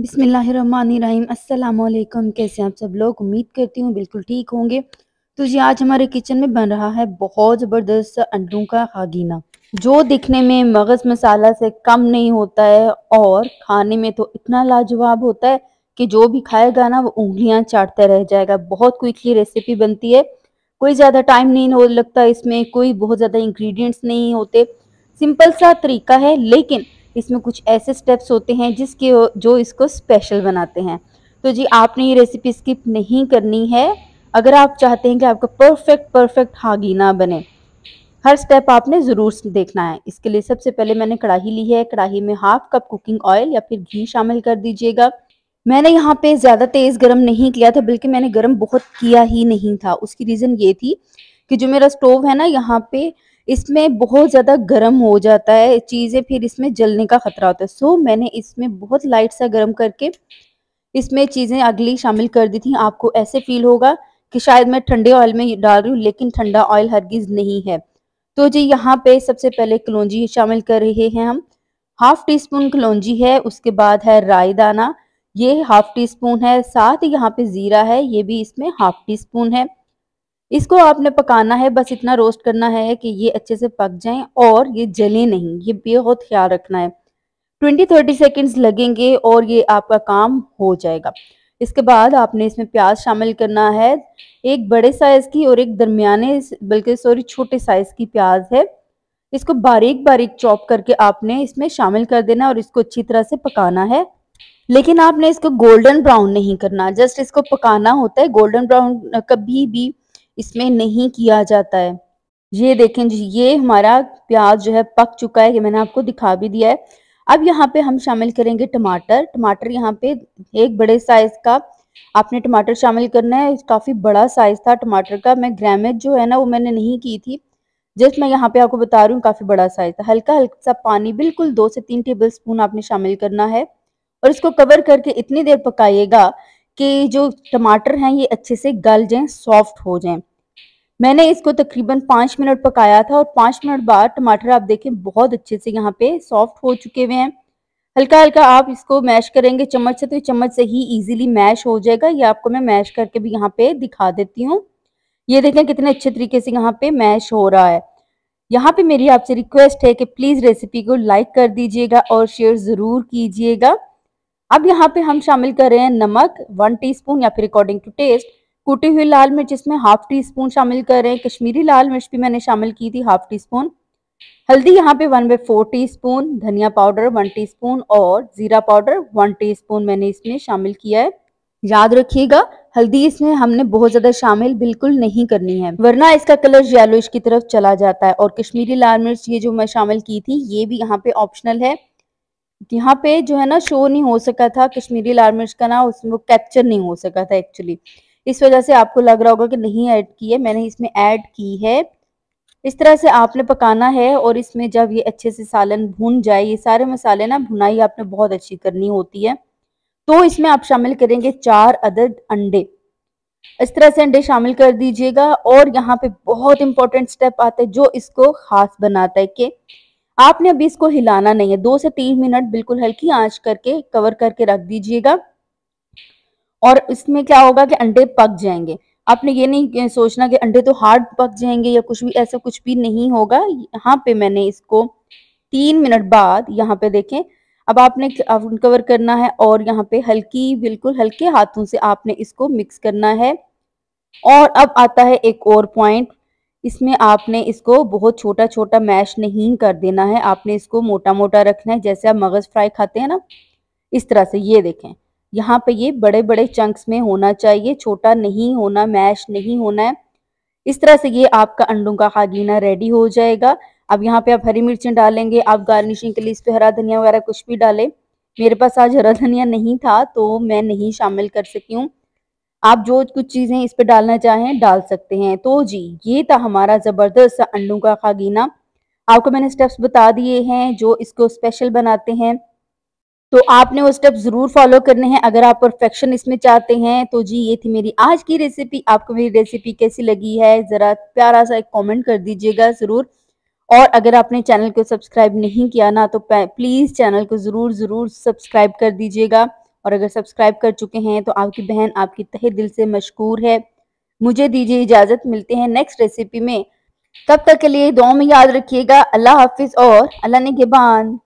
बिस्मिल्लाहिर्रहमानिर्रहीम। अस्सलामुअलैकुम। कैसे हैं आप सब लोग? उम्मीद करती हूँ बिल्कुल ठीक होंगे। तो जी आज हमारे किचन में बन रहा है बहुत ज़बरदस्त अंडों का खागीना, जो दिखने में मगज़ मसाला से कम नहीं होता है और खाने में तो इतना लाजवाब होता है कि जो भी खाएगा ना वो उँगलियां चाटता रह जाएगा। बहुत क्विकली रेसिपी बनती है, कोई ज़्यादा टाइम नहीं हो लगता इसमें, कोई बहुत ज़्यादा इंग्रेडिएंट्स नहीं होते, सिंपल सा तरीका है, लेकिन इसमें कुछ ऐसे स्टेप्स होते हैं जिसके जो इसको स्पेशल बनाते हैं। तो जी आपने ये रेसिपी स्किप नहीं करनी है अगर आप चाहते हैं कि आपका परफेक्ट हागीना बने। हर स्टेप आपने ज़रूर देखना है। इसके लिए सबसे पहले मैंने कढ़ाई ली है, कढ़ाई में हाफ कप कुकिंग ऑयल या फिर घी शामिल कर दीजिएगा। मैंने यहाँ पे ज़्यादा तेज़ गरम नहीं किया था, बल्कि मैंने गरम बहुत किया ही नहीं था। उसकी रीज़न ये थी कि जो मेरा स्टोव है ना यहाँ पे, इसमें बहुत ज़्यादा गरम हो जाता है चीज़ें, फिर इसमें जलने का खतरा होता है। सो मैंने इसमें बहुत लाइट सा गरम करके इसमें चीज़ें अगली शामिल कर दी थी। आपको ऐसे फील होगा कि शायद मैं ठंडे ऑयल में डाल रही हूँ, लेकिन ठंडा ऑयल हरगिज़ नहीं है। तो जी यहाँ पे सबसे पहले कलौंजी शामिल कर रहे हैं हम। हाफ टी स्पून कलौंजी है, उसके बाद है राई दाना, ये हाफ टी स्पून है। साथ ही यहाँ पे ज़ीरा है, ये भी इसमें हाफ टी स्पून है। इसको आपने पकाना है, बस इतना रोस्ट करना है कि ये अच्छे से पक जाएं और ये जले नहीं, ये बहुत ख्याल रखना है। 20-30 सेकेंड्स लगेंगे और ये आपका काम हो जाएगा। इसके बाद आपने इसमें प्याज शामिल करना है, एक बड़े साइज की और एक दरमियाने बल्कि सॉरी छोटे साइज की प्याज है। इसको बारीक बारीक चॉप करके आपने इसमें शामिल कर देना और इसको अच्छी तरह से पकाना है। लेकिन आपने इसको गोल्डन ब्राउन नहीं करना, जस्ट इसको पकाना होता है। गोल्डन ब्राउन कभी भी इसमें नहीं किया जाता है। ये देखें जी, ये हमारा प्याज जो है पक चुका है, ये मैंने आपको दिखा भी दिया है। अब यहाँ पे हम शामिल करेंगे टमाटर। टमाटर यहाँ पे एक बड़े साइज का आपने टमाटर शामिल करना है। काफी बड़ा साइज था टमाटर का, मैं ग्रामेज जो है ना वो मैंने नहीं की थी, जस्ट मैं यहाँ पे आपको बता रही हूँ काफी बड़ा साइज था। हल्का हल्का सा पानी, बिल्कुल 2 से 3 टेबल स्पून आपने शामिल करना है और इसको कवर करके इतनी देर पकाइएगा कि जो टमाटर हैं ये अच्छे से गल जाएं, सॉफ्ट हो जाएं। मैंने इसको तकरीबन 5 मिनट पकाया था और 5 मिनट बाद टमाटर आप देखें बहुत अच्छे से यहाँ पे सॉफ्ट हो चुके हुए हैं। हल्का हल्का आप इसको मैश करेंगे चम्मच से, तो चम्मच से ही इजीली मैश हो जाएगा। ये आपको मैं मैश करके भी यहाँ पे दिखा देती हूँ। ये देखें कितने अच्छे तरीके से यहाँ पे मैश हो रहा है। यहाँ पे मेरी आपसे रिक्वेस्ट है कि प्लीज रेसिपी को लाइक कर दीजिएगा और शेयर जरूर कीजिएगा। अब यहाँ पे हम शामिल कर रहे हैं नमक 1 टीस्पून या फिर अकॉर्डिंग टू टेस्ट। कुटी हुई लाल मिर्च इसमें हाफ टी स्पून शामिल कर रहे हैं। कश्मीरी लाल मिर्च भी मैंने शामिल की थी हाफ टी स्पून। हल्दी यहाँ पे 1/4 टीस्पून, धनिया पाउडर 1 टीस्पून और जीरा पाउडर 1 टीस्पून मैंने इसमें शामिल किया है। याद रखिएगा हल्दी इसमें हमने बहुत ज्यादा शामिल बिल्कुल नहीं करनी है, वरना इसका कलर येलोइश की तरफ चला जाता है। और कश्मीरी लाल मिर्च ये जो मैं शामिल की थी ये भी यहाँ पे ऑप्शनल है। यहाँ पे जो है ना शो नहीं हो सका था कश्मीरी लाल मिर्च का ना, उसमें वो कैप्चर नहीं हो सका था एक्चुअली, इस वजह से आपको लग रहा होगा कि नहीं ऐड की है, मैंने इसमें ऐड की है। इस तरह से आपने पकाना है और इसमें जब ये अच्छे से सालन भुन जाए, ये सारे मसाले ना भुनाई आपने बहुत अच्छी करनी होती है, तो इसमें आप शामिल करेंगे 4 अदद अंडे। इस तरह से अंडे शामिल कर दीजिएगा। और यहाँ पे बहुत इंपॉर्टेंट स्टेप आता है जो इसको खास बनाता है कि आपने अभी इसको हिलाना नहीं है। 2 से 3 मिनट बिल्कुल हल्की आंच करके कवर करके रख दीजिएगा और इसमें क्या होगा कि अंडे पक जाएंगे। आपने ये नहीं सोचना कि अंडे तो हार्ड पक जाएंगे या कुछ भी, ऐसा कुछ भी नहीं होगा। यहाँ पे मैंने इसको 3 मिनट बाद यहाँ पे देखें, अब आपने कवर करना है और यहाँ पे हल्की बिल्कुल हल्के हाथों से आपने इसको मिक्स करना है। और अब आता है एक और पॉइंट, इसमें आपने इसको बहुत छोटा छोटा मैश नहीं कर देना है, आपने इसको मोटा मोटा रखना है, जैसे आप मगज फ्राई खाते हैं ना इस तरह से। ये देखें यहाँ पे ये बड़े बड़े चंक्स में होना चाहिए, छोटा नहीं होना, मैश नहीं होना है। इस तरह से ये आपका अंडों का खागीना रेडी हो जाएगा। अब यहाँ पे आप हरी मिर्चें डालेंगे, आप गार्निशिंग के लिए इस पे हरा धनिया वगैरह कुछ भी डालें। मेरे पास आज हरा धनिया नहीं था तो मैं नहीं शामिल कर सकी हूँ, आप जो कुछ चीजें इस पे डालना चाहें डाल सकते हैं। तो जी ये था हमारा जबरदस्त सा अंडों का खागीना। आपको मैंने स्टेप्स बता दिए हैं जो इसको स्पेशल बनाते हैं, तो आपने वो स्टेप जरूर फॉलो करने हैं अगर आप परफेक्शन इसमें चाहते हैं। तो जी ये थी मेरी आज की रेसिपी। आपको मेरी रेसिपी कैसी लगी है जरा प्यारा सा एक कमेंट कर दीजिएगा जरूर। और अगर आपने चैनल को सब्सक्राइब नहीं किया ना तो प्लीज चैनल को जरूर जरूर सब्सक्राइब कर दीजिएगा और अगर सब्सक्राइब कर चुके हैं तो आपकी बहन आपकी तहे दिल से मशकूर है। मुझे दीजिए इजाज़त, मिलते हैं नेक्स्ट रेसिपी में। तब तक के लिए दुआ में याद रखिएगा। अल्लाह हाफ़िज़ और अल्लाह निगहबान।